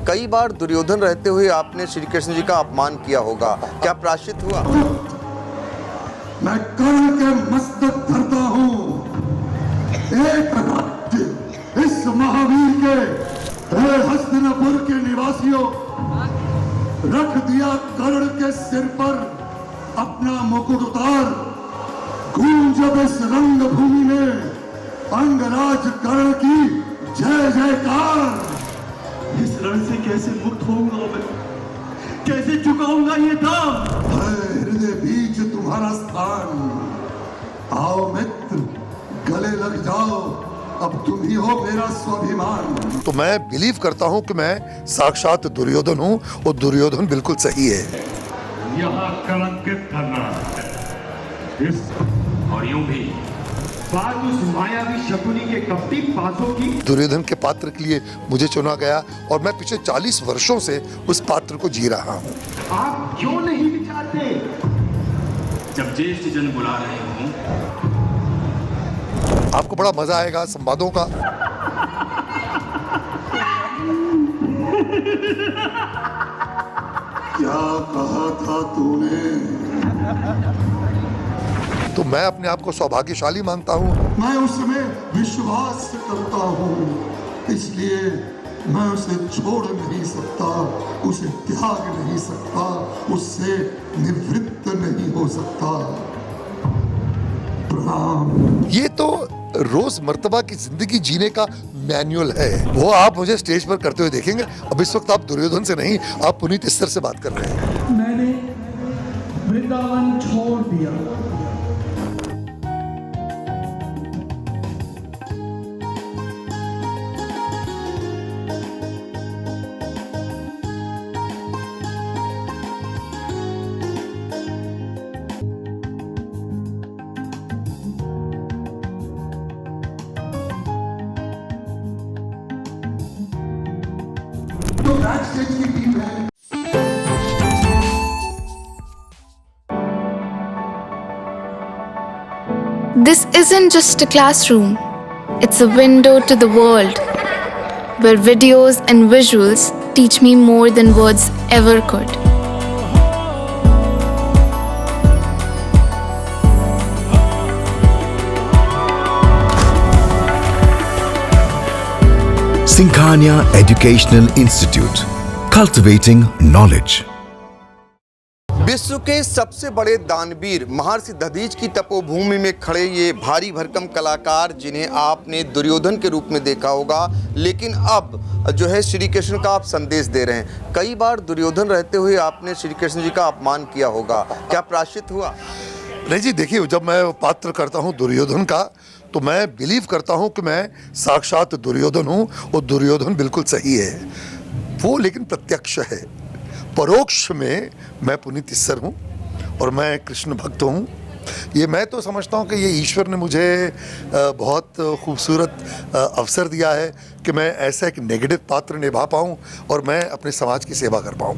कई बार दुर्योधन रहते हुए आपने श्री कृष्ण जी का अपमान किया होगा, क्या प्रायश्चित हुआ? मैं कर्ण के मस्तक धरता हूँ। एक राज्य इस महावीर के, हे हस्तिनापुर के निवासियों, रख दिया कर्ण के सिर पर अपना मुकुट उतार। गूंज अब इस रंग भूमि में अंगराज कर्ण की जय जयकार। इस रण से कैसे मुक्त होऊंगा मैं, कैसे चुकाऊंगा ये दाम? हृदय बीच तुम्हारा स्थान। आओ मित्र, गले लग जाओ, अब तुम ही हो मेरा स्वाभिमान। तो मैं बिलीव करता हूँ कि मैं साक्षात दुर्योधन हूँ और दुर्योधन बिल्कुल सही है। यहाँ कलंकित करना इस और यूं भी बात उस मायावी शकुनी के कपटी पासों की। दुर्योधन के पात्र के लिए मुझे चुना गया और मैं पिछले 40 वर्षों से उस पात्र को जी रहा हूँ। आप क्यों नहीं विचारते? जब ज्येष्ठ जन बुला रहे हों, आपको बड़ा मजा आएगा संवादों का। क्या कहा था तूने? तो मैं अपने आप को सौभाग्यशाली मानता हूँ। मैं उसमें विश्वास करता हूँ, इसलिए मैं उसे छोड़ नहीं सकता, उसे त्याग नहीं सकता, उससे निवृत्त नहीं हो सकता। प्रणाम। ये तो रोज मर्तबा की जिंदगी जीने का मैनुअल है, वो आप मुझे स्टेज पर करते हुए देखेंगे। अब इस वक्त आप दुर्योधन से नहीं, आप पुनीत इस्तर से बात कर रहे हैं। मैंने वृंदावन छोड़ दिया। तो बैक स्टेज की टीम है। This isn't just a classroom, it's a window to the world, where videos and visuals teach me more than words ever could. Sinkhania Educational Institute, cultivating knowledge. विश्व के सबसे बड़े दानवीर महर्षि दधीच की तपोभूमि में खड़े ये भारी भरकम कलाकार, जिन्हें आपने दुर्योधन के रूप में देखा होगा, लेकिन अब जो है श्री कृष्ण का आप संदेश दे रहे हैं। कई बार दुर्योधन रहते हुए आपने श्री कृष्ण जी का अपमान किया होगा, क्या प्रायश्चित हुआ? नहीं जी, देखिए, जब मैं पात्र करता हूँ दुर्योधन का, तो मैं बिलीव करता हूँ कि मैं साक्षात दुर्योधन हूँ और दुर्योधन बिल्कुल सही है। वो लेकिन प्रत्यक्ष है, परोक्ष में मैं पुनीत इस्तर हूँ और मैं कृष्ण भक्त हूँ। ये मैं तो समझता हूँ कि ये ईश्वर ने मुझे बहुत खूबसूरत अवसर दिया है कि मैं ऐसा एक नेगेटिव पात्र निभा पाऊँ और मैं अपने समाज की सेवा कर पाऊँ।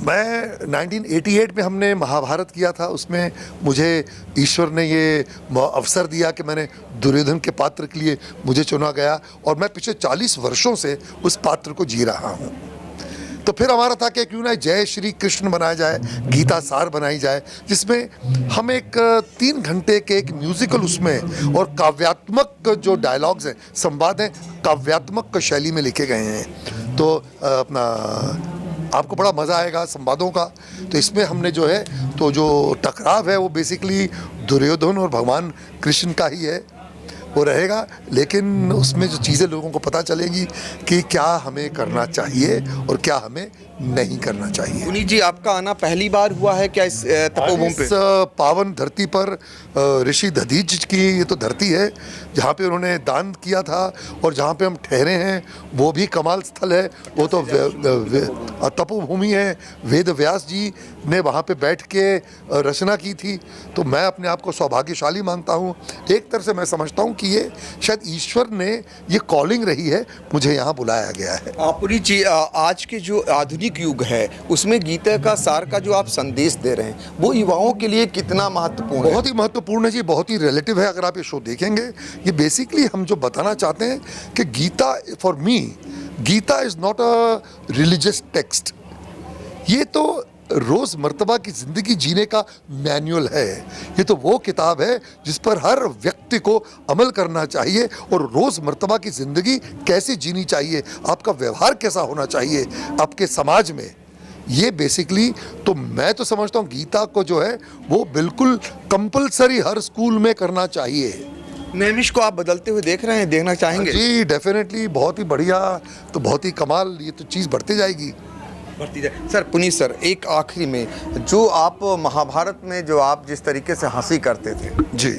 मैं 1988 में हमने महाभारत किया था, उसमें मुझे ईश्वर ने ये अवसर दिया कि मैंने दुर्योधन के पात्र के लिए मुझे चुना गया और मैं पिछले 40 वर्षों से उस पात्र को जी रहा हूँ। तो फिर हमारा था कि क्यों ना जय श्री कृष्ण बनाया जाए, गीता सार बनाई जाए, जिसमें हम एक 3 घंटे के एक म्यूजिकल उसमें और काव्यात्मक जो डायलॉग्स हैं, संवाद हैं, काव्यात्मक शैली में लिखे गए हैं। तो अपना आपको बड़ा मज़ा आएगा संवादों का। तो इसमें हमने जो है, तो जो टकराव है वो बेसिकली दुर्योधन और भगवान कृष्ण का ही है, वो रहेगा, लेकिन उसमें जो चीज़ें लोगों को पता चलेगी कि क्या हमें करना चाहिए और क्या हमें नहीं करना चाहिए। पुनीत जी, आपका आना पहली बार हुआ है क्या इस तपोभूमि पे? इस पावन धरती पर ऋषि दधीच की ये तो धरती है जहाँ पे उन्होंने दान किया था और जहाँ पे हम ठहरे हैं वो भी कमाल स्थल है। वो तो तपोभूमि है, वेद व्यास जी ने वहाँ पे बैठ के रचना की थी। तो मैं अपने आप को सौभाग्यशाली मानता हूँ। एक तरह से मैं समझता हूँ कि ये शायद ईश्वर ने ये कॉलिंग रही है, मुझे यहाँ बुलाया गया है। पुनीत जी, आज के जो आधुनिक युग है उसमें गीता का सार का जो आप संदेश दे रहे हैं वो युवाओं के लिए कितना महत्वपूर्ण है? बहुत ही महत्वपूर्ण है जी, बहुत ही रिलेटिव है। अगर आप ये शो देखेंगे, ये बेसिकली हम जो बताना चाहते हैं कि Gita for me Gita is not a religious text, ये तो रोज मर्तबा की जिंदगी जीने का मैनुअल है। ये तो वो किताब है जिस पर हर व्यक्ति को अमल करना चाहिए और रोज मर्तबा की जिंदगी कैसे जीनी चाहिए, आपका व्यवहार कैसा होना चाहिए आपके समाज में। ये बेसिकली तो मैं तो समझता हूँ गीता को जो है वो बिल्कुल कंपलसरी हर स्कूल में करना चाहिए। नैमिष को आप बदलते हुए देख रहे हैं, देखना चाहेंगे? जी डेफिनेटली, बहुत ही बढ़िया, तो बहुत ही कमाल, ये तो चीज़ बढ़ती जाएगी। बढ़ती जाए। सर पुनीत सर, एक आखिरी में, जो आप महाभारत में जो आप जिस तरीके से हंसी करते थे जी,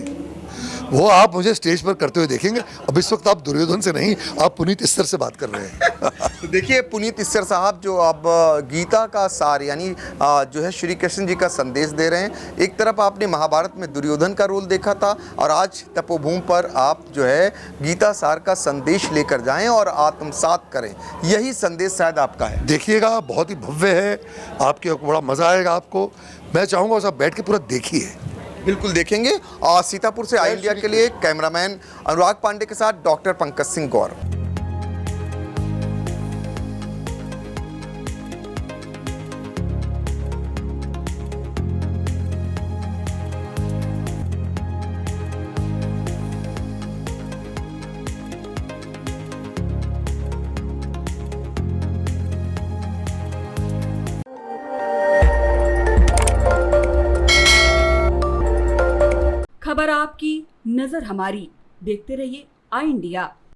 वो आप मुझे स्टेज पर करते हुए देखेंगे। अब इस वक्त आप दुर्योधन से नहीं, आप पुनीत इस्सर से बात कर रहे हैं। तो देखिए पुनीत इस्सर साहब जो अब गीता का सार यानी जो है श्री कृष्ण जी का संदेश दे रहे हैं। एक तरफ आपने महाभारत में दुर्योधन का रोल देखा था और आज तपोभूमि पर आप जो है गीता सार का संदेश लेकर जाएं और आत्मसात करें, यही संदेश शायद आपका है। देखिएगा, बहुत ही भव्य है, आपके बड़ा मज़ा आएगा आपको। मैं चाहूँगा सब बैठ के पूरा देखिए। बिल्कुल देखेंगे। और सीतापुर से आई इंडिया के लिए कैमरामैन अनुराग पांडे के साथ डॉक्टर पंकज सिंह गौर। खबर आपकी, नजर हमारी। देखते रहिए आई इंडिया।